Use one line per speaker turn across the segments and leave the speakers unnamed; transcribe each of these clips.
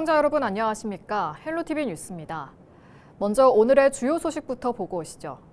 시청자 여러분 안녕하십니까? 헬로티비 뉴스입니다. 먼저 오늘의 주요 소식부터 보고 오시죠.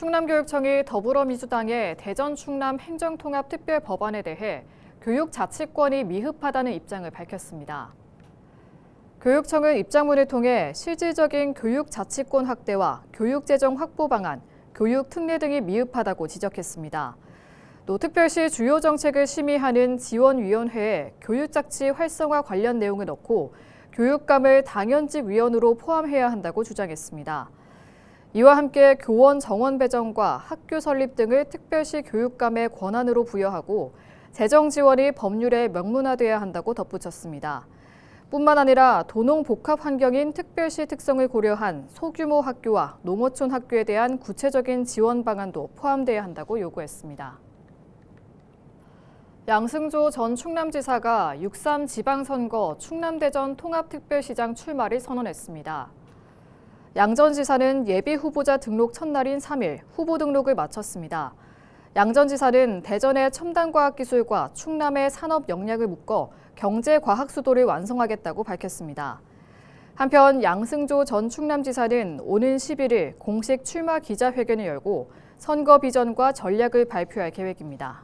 충남교육청이 더불어민주당의 대전 충남 행정통합특별법안에 대해 교육자치권이 미흡하다는 입장을 밝혔습니다. 교육청은 입장문을 통해 실질적인 교육자치권 확대와 교육재정 확보 방안, 교육특례 등이 미흡하다고 지적했습니다. 또 특별시 주요 정책을 심의하는 지원위원회에 교육자치 활성화 관련 내용을 넣고 교육감을 당연직위원으로 포함해야 한다고 주장했습니다. 이와 함께 교원 정원 배정과 학교 설립 등을 특별시 교육감의 권한으로 부여하고 재정 지원이 법률에 명문화돼야 한다고 덧붙였습니다. 뿐만 아니라 도농 복합 환경인 특별시 특성을 고려한 소규모 학교와 농어촌 학교에 대한 구체적인 지원 방안도 포함돼야 한다고 요구했습니다. 양승조 전 충남지사가 6.3 지방선거 충남대전 통합특별시장 출마를 선언했습니다. 양 전 지사는 예비 후보자 등록 첫날인 3일 후보 등록을 마쳤습니다. 양 전 지사는 대전의 첨단과학기술과 충남의 산업 역량을 묶어 경제과학 수도를 완성하겠다고 밝혔습니다. 한편 양승조 전 충남지사는 오는 11일 공식 출마 기자회견을 열고 선거 비전과 전략을 발표할 계획입니다.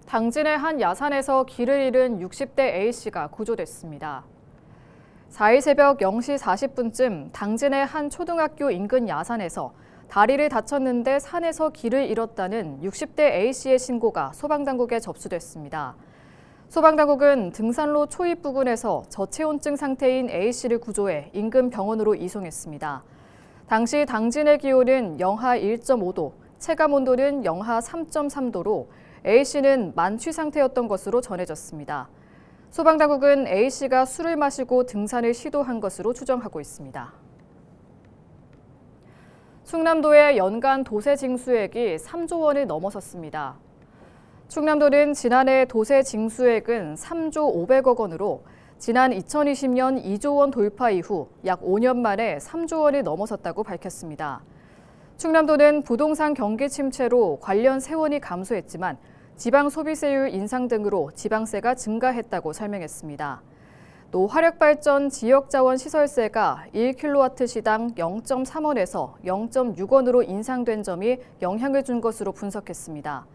당진의 한 야산에서 길을 잃은 60대 A씨가 구조됐습니다. 4일 새벽 0시 40분쯤 당진의 한 초등학교 인근 야산에서 다리를 다쳤는데 산에서 길을 잃었다는 60대 A씨의 신고가 소방당국에 접수됐습니다. 소방당국은 등산로 초입 부근에서 저체온증 상태인 A씨를 구조해 인근 병원으로 이송했습니다. 당시 당진의 기온은 영하 1.5도, 체감 온도는 영하 3.3도로 A씨는 만취 상태였던 것으로 전해졌습니다. 소방당국은 A씨가 술을 마시고 등산을 시도한 것으로 추정하고 있습니다. 충남도의 연간 도세 징수액이 3조 원을 넘어섰습니다. 충남도는 지난해 도세 징수액은 3조 500억 원으로 지난 2020년 2조 원 돌파 이후 약 5년 만에 3조 원을 넘어섰다고 밝혔습니다. 충남도는 부동산 경기 침체로 관련 세원이 감소했지만 지방 소비세율 인상 등으로 지방세가 증가했다고 설명했습니다. 또 화력발전 지역자원 시설세가 1kW시당 0.3원에서 0.6원으로 인상된 점이 영향을 준 것으로 분석했습니다.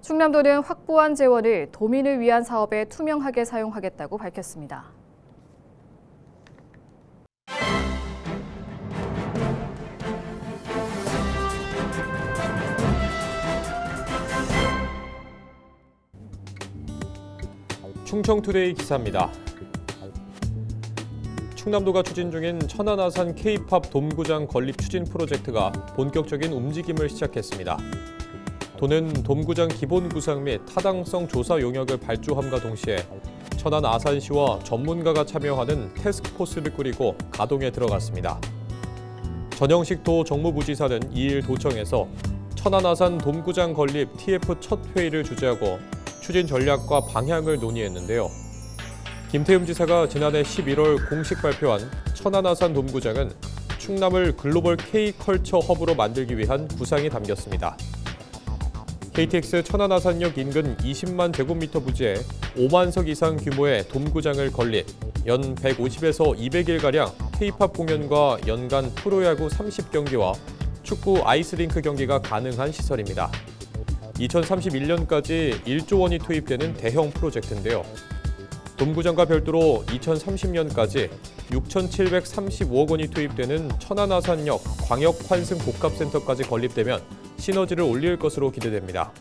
충남도는 확보한 재원을 도민을 위한 사업에 투명하게 사용하겠다고 밝혔습니다.
충청투데이 기사입니다. 충남도가 추진 중인 천안아산 K-팝 돔구장 건립 추진 프로젝트가 본격적인 움직임을 시작했습니다. 도는 돔구장 기본 구상 및 타당성 조사 용역을 발주함과 동시에 천안 아산시와 전문가가 참여하는 태스크포스를 꾸리고 가동에 들어갔습니다. 전영식 도 정무부지사는 2일 도청에서 천안 아산 돔구장 건립 TF 첫 회의를 주재하고 추진 전략과 방향을 논의했는데요. 김태흠 지사가 지난해 11월 공식 발표한 천안 아산 돔구장은 충남을 글로벌 K컬처 허브로 만들기 위한 구상이 담겼습니다. KTX 천안 아산역 인근 20만 제곱미터 부지에 5만석 이상 규모의 돔구장을 건립, 연 150에서 200일가량 K-팝 공연과 연간 프로야구 30경기와 축구 아이스링크 경기가 가능한 시설입니다. 2031년까지 1조 원이 투입되는 대형 프로젝트인데요. 돔구장과 별도로 2030년까지 6,735억 원이 투입되는 천안아산역 광역환승복합센터까지 건립되면 시너지를 올릴 것으로 기대됩니다.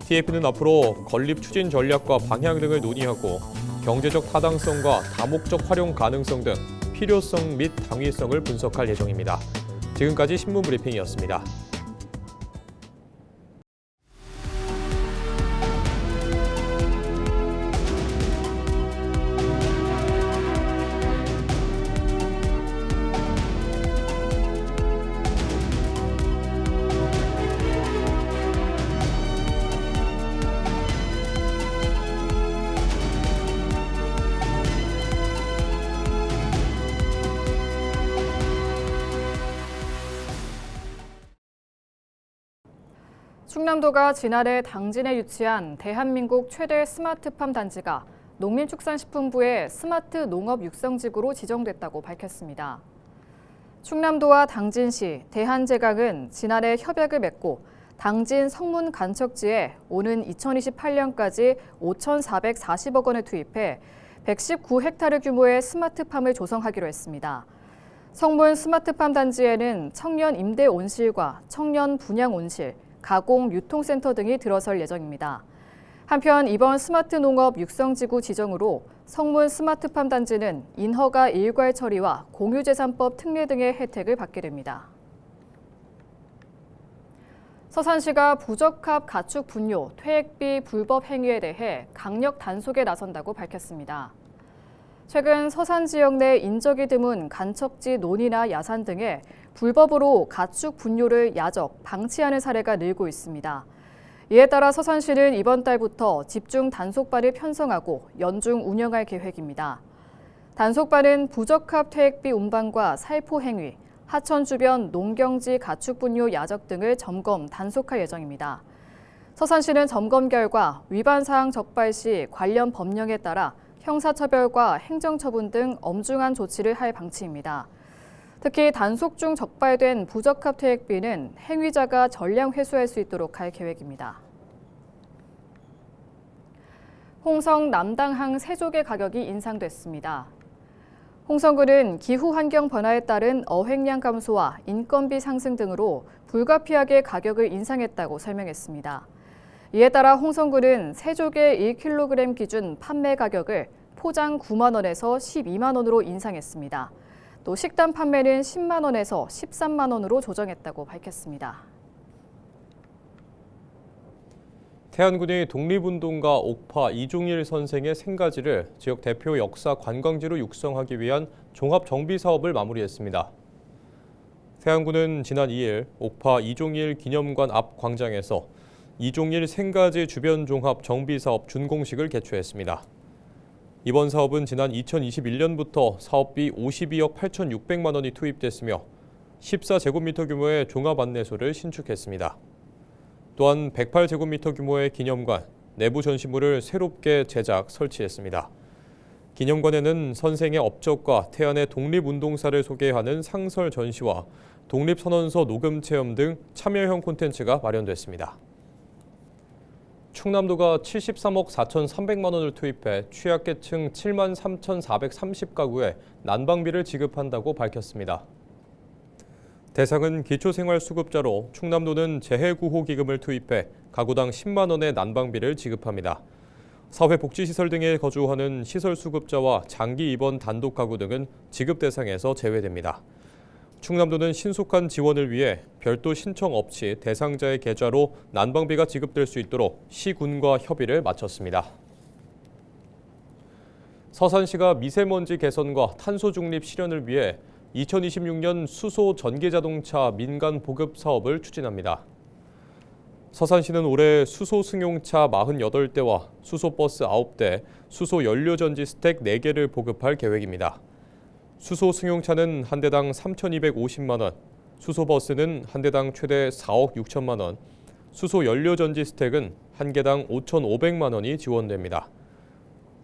TF는 앞으로 건립 추진 전략과 방향 등을 논의하고 경제적 타당성과 다목적 활용 가능성 등 필요성 및 당위성을 분석할 예정입니다. 지금까지 신문브리핑이었습니다.
충남도가 지난해 당진에 유치한 대한민국 최대 스마트팜 단지가 농림축산식품부의 스마트 농업 육성지구로 지정됐다고 밝혔습니다. 충남도와 당진시, 대한제강은 지난해 협약을 맺고 당진 성문 간척지에 오는 2028년까지 5,440억 원을 투입해 119헥타르 규모의 스마트팜을 조성하기로 했습니다. 성문 스마트팜 단지에는 청년 임대 온실과 청년 분양 온실, 가공 유통센터 등이 들어설 예정입니다. 한편 이번 스마트 농업 육성지구 지정으로 성문 스마트팜 단지는 인허가 일괄 처리와 공유재산법 특례 등의 혜택을 받게 됩니다. 서산시가 부적합 가축 분뇨, 퇴액비 불법 행위에 대해 강력 단속에 나선다고 밝혔습니다. 최근 서산 지역 내 인적이 드문 간척지 논이나 야산 등에 불법으로 가축 분뇨를 야적, 방치하는 사례가 늘고 있습니다. 이에 따라 서산시는 이번 달부터 집중 단속반을 편성하고 연중 운영할 계획입니다. 단속반은 부적합 퇴액비 운반과 살포 행위, 하천 주변 농경지 가축 분뇨 야적 등을 점검, 단속할 예정입니다. 서산시는 점검 결과 위반 사항 적발 시 관련 법령에 따라 형사처벌과 행정처분 등 엄중한 조치를 할 방침입니다. 특히 단속 중 적발된 부적합 퇴액비는 행위자가 전량 회수할 수 있도록 할 계획입니다. 홍성 남당항 세족의 가격이 인상됐습니다. 홍성군은 기후 환경 변화에 따른 어획량 감소와 인건비 상승 등으로 불가피하게 가격을 인상했다고 설명했습니다. 이에 따라 홍성군은 세족의 1kg 기준 판매 가격을 포장 9만 원에서 12만 원으로 인상했습니다. 또 식단 판매는 10만 원에서 13만 원으로 조정했다고 밝혔습니다.
태안군이 독립운동가 옥파 이종일 선생의 생가지를 지역 대표 역사 관광지로 육성하기 위한 종합정비사업을 마무리했습니다. 태안군은 지난 2일 옥파 이종일 기념관 앞 광장에서 이종일 생가지 주변 종합 정비사업 준공식을 개최했습니다. 이번 사업은 지난 2021년부터 사업비 52억 8,600만 원이 투입됐으며 14제곱미터 규모의 종합 안내소를 신축했습니다. 또한 108제곱미터 규모의 기념관, 내부 전시물을 새롭게 제작, 설치했습니다. 기념관에는 선생의 업적과 태안의 독립운동사를 소개하는 상설 전시와 독립선언서 녹음 체험 등 참여형 콘텐츠가 마련됐습니다. 충남도가 73억 4,300만 원을 투입해 취약계층 7만 3,430가구에 난방비를 지급한다고 밝혔습니다. 대상은 기초생활수급자로 충남도는 재해구호기금을 투입해 가구당 10만 원의 난방비를 지급합니다. 사회복지시설 등에 거주하는 시설수급자와 장기 입원 단독 가구 등은 지급 대상에서 제외됩니다. 충남도는 신속한 지원을 위해 별도 신청 없이 대상자의 계좌로 난방비가 지급될 수 있도록 시군과 협의를 마쳤습니다. 서산시가 미세먼지 개선과 탄소 중립 실현을 위해 2026년 수소 전기자동차 민간 보급 사업을 추진합니다. 서산시는 올해 수소 승용차 48대와 수소버스 9대, 수소 연료전지 스택 4개를 보급할 계획입니다. 수소 승용차는 한 대당 3,250만 원, 수소버스는 한 대당 최대 4억 6천만 원, 수소 연료전지 스택은 한 개당 5,500만 원이 지원됩니다.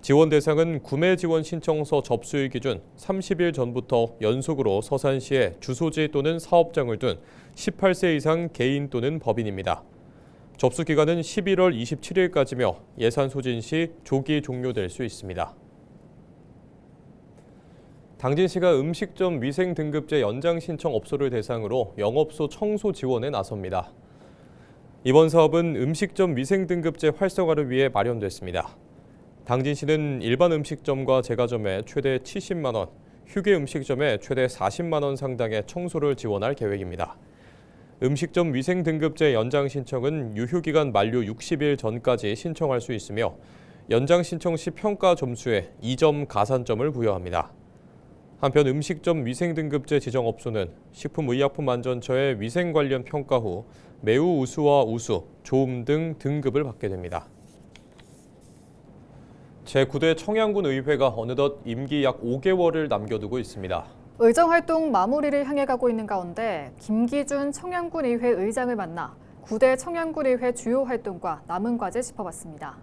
지원 대상은 구매 지원 신청서 접수일 기준 30일 전부터 연속으로 서산시에 주소지 또는 사업장을 둔 18세 이상 개인 또는 법인입니다. 접수 기간은 11월 27일까지며 예산 소진 시 조기 종료될 수 있습니다. 당진시가 음식점 위생등급제 연장 신청 업소를 대상으로 영업소 청소 지원에 나섭니다. 이번 사업은 음식점 위생등급제 활성화를 위해 마련됐습니다. 당진시는 일반 음식점과 제과점에 최대 70만 원, 휴게 음식점에 최대 40만 원 상당의 청소를 지원할 계획입니다. 음식점 위생등급제 연장 신청은 유효기간 만료 60일 전까지 신청할 수 있으며 연장 신청 시 평가 점수에 2점 가산점을 부여합니다. 한편 음식점 위생등급제 지정업소는 식품의약품안전처의 위생 관련 평가 후 매우 우수와 우수, 좋음 등 등급을 받게 됩니다. 제9대 청양군 의회가 어느덧 임기 약 5개월을 남겨두고 있습니다.
의정활동 마무리를 향해 가고 있는 가운데 김기준 청양군 의회 의장을 만나 9대 청양군의회 주요 활동과 남은 과제 짚어봤습니다.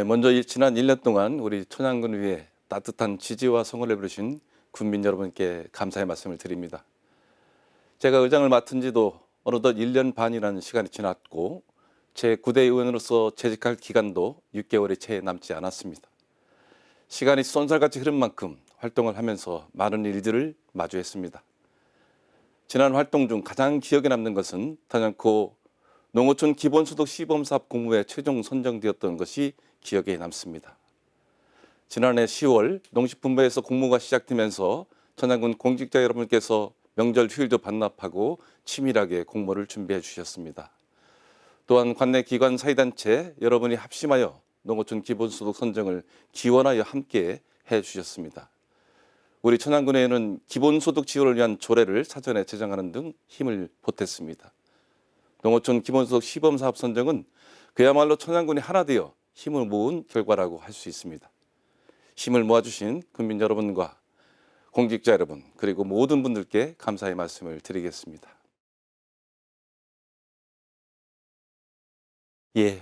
먼저 지난 1년 동안 우리 천양군의회 따뜻한 지지와 성원을 베푸신 군민 여러분께 감사의 말씀을 드립니다. 제가 의장을 맡은 지도 어느덧 1년 반이라는 시간이 지났고 제9대 의원으로서 재직할 기간도 6개월이 채 남지 않았습니다. 시간이 쏜살같이 흐른 만큼 활동을 하면서 많은 일들을 마주했습니다. 지난 활동 중 가장 기억에 남는 것은 단연코 농어촌 기본소득 시범사업 공모에 최종 선정되었던 것이 기억에 남습니다. 지난해 10월 농식품부에서 공모가 시작되면서 천양군 공직자 여러분께서 명절 휴일도 반납하고 치밀하게 공모를 준비해 주셨습니다. 또한 관내 기관 사회단체 여러분이 합심하여 농어촌 기본소득 선정을 기원하여 함께 해주셨습니다. 우리 천양군에는 기본소득 지원을 위한 조례를 사전에 제정하는 등 힘을 보탰습니다. 농어촌 기본소득 시범사업 선정은 그야말로 천양군이 하나 되어 힘을 모은 결과라고 할 수 있습니다. 힘을 모아주신 국민 여러분과 공직자 여러분 그리고 모든 분들께 감사의 말씀을 드리겠습니다.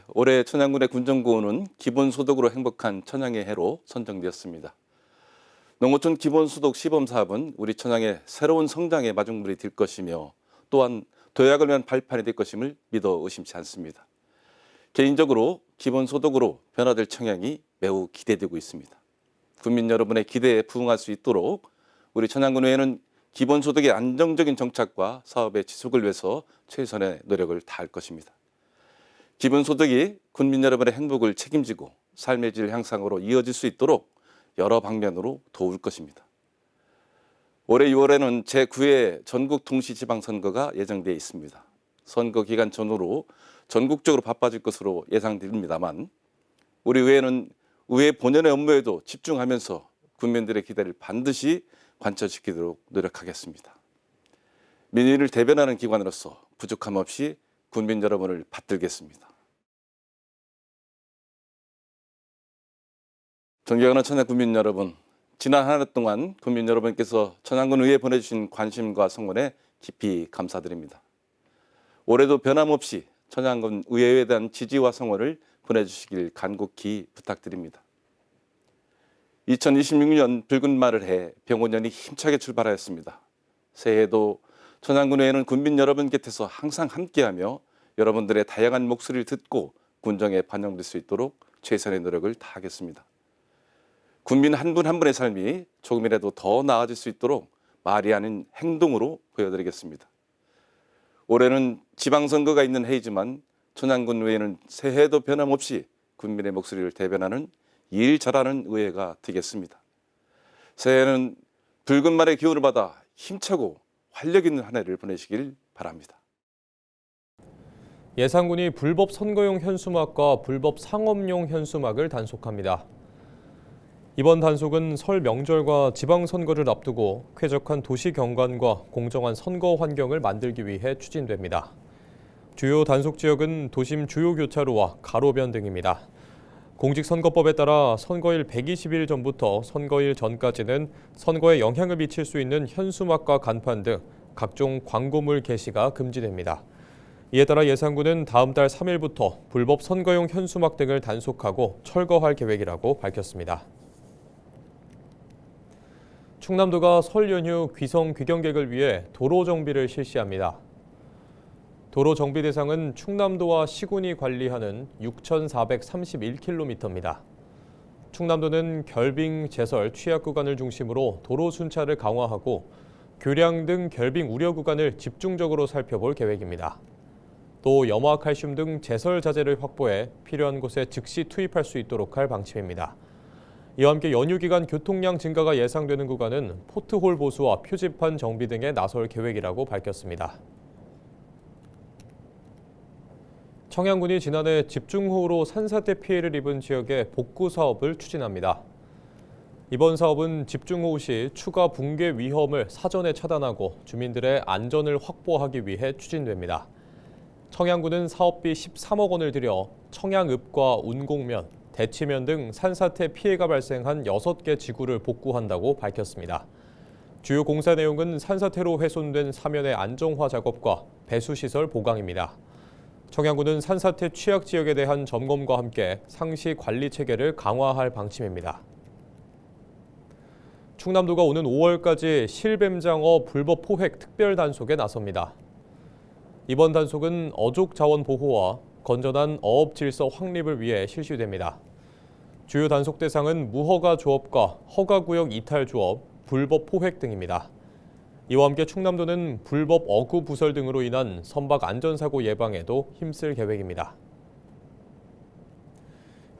올해 천양군의 군정구호는 기본소득으로 행복한 천양의 해로 선정되었습니다. 농어촌 기본소득 시범사업은 우리 천양의 새로운 성장의 마중물이 될 것이며 또한 도약을 위한 발판이 될 것임을 믿어 의심치 않습니다. 개인적으로 기본소득으로 변화될 청양이 매우 기대되고 있습니다. 국민 여러분의 기대에 부응할 수 있도록 우리 천양군의회는 기본소득의 안정적인 정착과 사업의 지속을 위해서 최선의 노력을 다할 것입니다. 기본소득이 국민 여러분의 행복을 책임지고 삶의 질 향상으로 이어질 수 있도록 여러 방면으로 도울 것입니다. 올해 6월에는 제9회 전국 동시지방선거가 예정되어 있습니다. 선거 기간 전후로 전국적으로 바빠질 것으로 예상됩니다만 우리 의회는 의회 본연의 업무에도 집중하면서 국민들의 기대를 반드시 관철시키도록 노력하겠습니다. 민의를 대변하는 기관으로서 부족함 없이 국민 여러분을 받들겠습니다. 존경하는 천양 국민 여러분, 지난 한 해 동안 국민 여러분께서 천양군 의회에 보내주신 관심과 성원에 깊이 감사드립니다. 올해도 변함없이 천양군 의회에 대한 지지와 성원을 보내주시길 간곡히 부탁드립니다. 2026년 붉은 말을 해 병원년이 힘차게 출발하였습니다. 새해에도 천양군 의회는 군민 여러분 곁에서 항상 함께하며 여러분들의 다양한 목소리를 듣고 군정에 반영될 수 있도록 최선의 노력을 다하겠습니다. 국민 한 분 한 분의 삶이 조금이라도 더 나아질 수 있도록 말이 아닌 행동으로 보여드리겠습니다. 올해는 지방선거가 있는 해이지만 천양군 의회는 새해에도 변함없이 국민의 목소리를 대변하는 일 잘하는 의회가 되겠습니다. 새해에는 붉은 말의 기운을 받아 힘차고 활력 있는 한 해를 보내시길 바랍니다.
예산군이 불법 선거용 현수막과 불법 상업용 현수막을 단속합니다. 이번 단속은 설 명절과 지방선거를 앞두고 쾌적한 도시 경관과 공정한 선거 환경을 만들기 위해 추진됩니다. 주요 단속 지역은 도심 주요 교차로와 가로변 등입니다. 공직선거법에 따라 선거일 120일 전부터 선거일 전까지는 선거에 영향을 미칠 수 있는 현수막과 간판 등 각종 광고물 게시가 금지됩니다. 이에 따라 예산군은 다음 달 3일부터 불법 선거용 현수막 등을 단속하고 철거할 계획이라고 밝혔습니다. 충남도가 설 연휴 귀성 귀경객을 위해 도로 정비를 실시합니다. 도로 정비 대상은 충남도와 시군이 관리하는 6,431km입니다. 충남도는 결빙, 제설, 취약 구간을 중심으로 도로 순찰을 강화하고 교량 등 결빙 우려 구간을 집중적으로 살펴볼 계획입니다. 또 염화 칼슘 등 제설 자재를 확보해 필요한 곳에 즉시 투입할 수 있도록 할 방침입니다. 이와 함께 연휴 기간 교통량 증가가 예상되는 구간은 포트홀 보수와 표지판 정비 등에 나설 계획이라고 밝혔습니다. 청양군이 지난해 집중호우로 산사태 피해를 입은 지역의 복구 사업을 추진합니다. 이번 사업은 집중호우 시 추가 붕괴 위험을 사전에 차단하고 주민들의 안전을 확보하기 위해 추진됩니다. 청양군은 사업비 13억 원을 들여 청양읍과 운곡면, 대치면 등 산사태 피해가 발생한 6개 지구를 복구한다고 밝혔습니다. 주요 공사 내용은 산사태로 훼손된 사면의 안정화 작업과 배수시설 보강입니다. 청양군은 산사태 취약 지역에 대한 점검과 함께 상시 관리 체계를 강화할 방침입니다. 충남도가 오는 5월까지 실뱀장어 불법 포획 특별 단속에 나섭니다. 이번 단속은 어족 자원 보호와 건전한 어업 질서 확립을 위해 실시됩니다. 주요 단속 대상은 무허가 조업과 허가구역 이탈 조업, 불법 포획 등입니다. 이와 함께 충남도는 불법 어구 부설 등으로 인한 선박 안전사고 예방에도 힘쓸 계획입니다.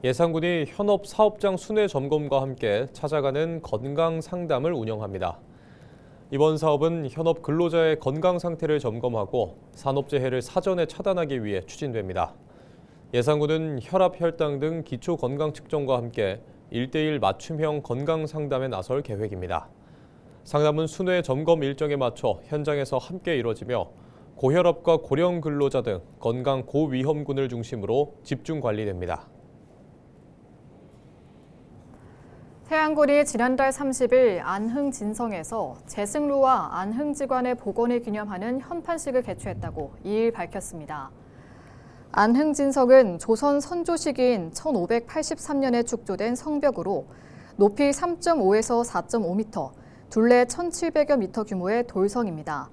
예산군이 현업 사업장 순회 점검과 함께 찾아가는 건강 상담을 운영합니다. 이번 사업은 현업 근로자의 건강 상태를 점검하고 산업재해를 사전에 차단하기 위해 추진됩니다. 예산군은 혈압, 혈당 등 기초 건강 측정과 함께 1:1 맞춤형 건강 상담에 나설 계획입니다. 상담은 순회 점검 일정에 맞춰 현장에서 함께 이뤄지며 고혈압과 고령 근로자 등 건강 고위험군을 중심으로 집중 관리됩니다.
태안군이 지난달 30일 안흥 진성에서 제승루와 안흥지관의 복원을 기념하는 현판식을 개최했다고 2일 밝혔습니다. 안흥 진성은 조선 선조 시기인 1583년에 축조된 성벽으로 높이 3.5에서 4.5m, 둘레 1,700여 미터 규모의 돌성입니다.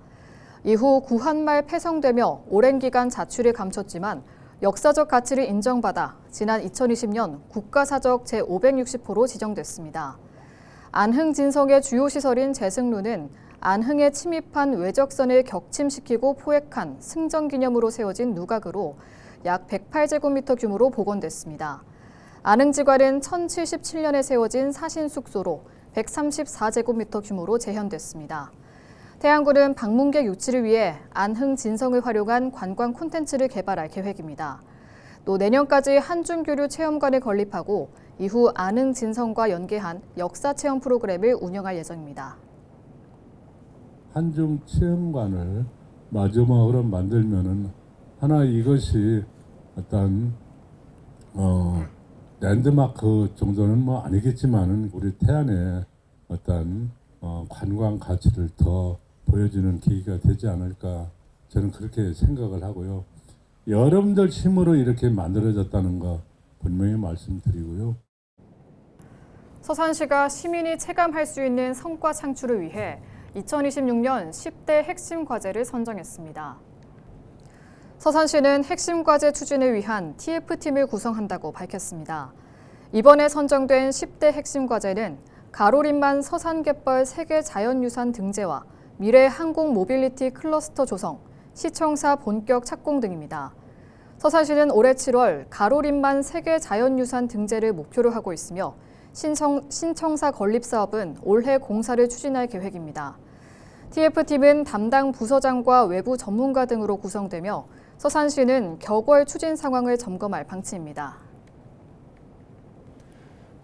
이후 구한말 폐성되며 오랜 기간 자취를 감췄지만 역사적 가치를 인정받아 지난 2020년 국가사적 제560호로 지정됐습니다. 안흥 진성의 주요 시설인 제승루는 안흥에 침입한 외적선을 격침시키고 포획한 승전 기념으로 세워진 누각으로 약 108제곱미터 규모로 복원됐습니다. 안흥지관은 1077년에 세워진 사신 숙소로 134제곱미터 규모로 재현됐습니다. 태안군은 방문객 유치를 위해 안흥 진성을 활용한 관광 콘텐츠를 개발할 계획입니다. 또 내년까지 한중교류 체험관을 건립하고 이후 안흥 진성과 연계한 역사 체험 프로그램을 운영할 예정입니다.
한중 체험관을 마지막으로 만들면은 하나 이것이 어떤 랜드마크 정도는 뭐 아니겠지만은 우리 태안의 어떤 관광 가치를 더 보여주는 계기가 되지 않을까 저는 그렇게 생각을 하고요. 여러분들 힘으로 이렇게 만들어졌다는 거 분명히 말씀드리고요.
서산시가 시민이 체감할 수 있는 성과 창출을 위해 2026년 10대 핵심 과제를 선정했습니다. 서산시는 핵심 과제 추진을 위한 TF팀을 구성한다고 밝혔습니다. 이번에 선정된 10대 핵심 과제는 가로림만 서산갯벌 세계 자연유산 등재와 미래 항공 모빌리티 클러스터 조성, 시청사 본격 착공 등입니다. 서산시는 올해 7월 가로림만 세계 자연유산 등재를 목표로 하고 있으며 신청사 건립 사업은 올해 공사를 추진할 계획입니다. TF팀은 담당 부서장과 외부 전문가 등으로 구성되며 서산시는 격월 추진 상황을 점검할 방침입니다.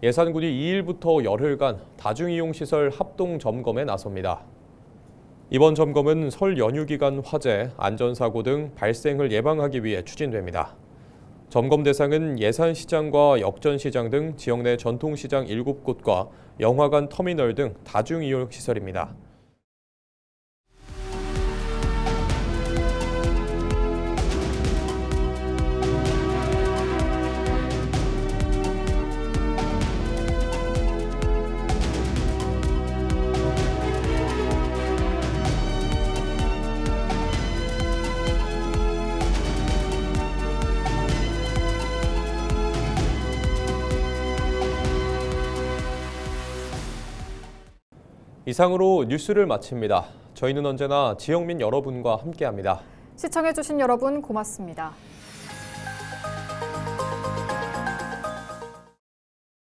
예산군이 2일부터 열흘간 다중이용시설 합동 점검에 나섭니다. 이번 점검은 설 연휴 기간 화재, 안전사고 등 발생을 예방하기 위해 추진됩니다. 점검 대상은 예산시장과 역전시장 등 지역 내 전통시장 7곳과 영화관 터미널 등 다중이용시설입니다. 이상으로 뉴스를 마칩니다. 저희는 언제나 지역민 여러분과 함께합니다.
시청해주신 여러분 고맙습니다.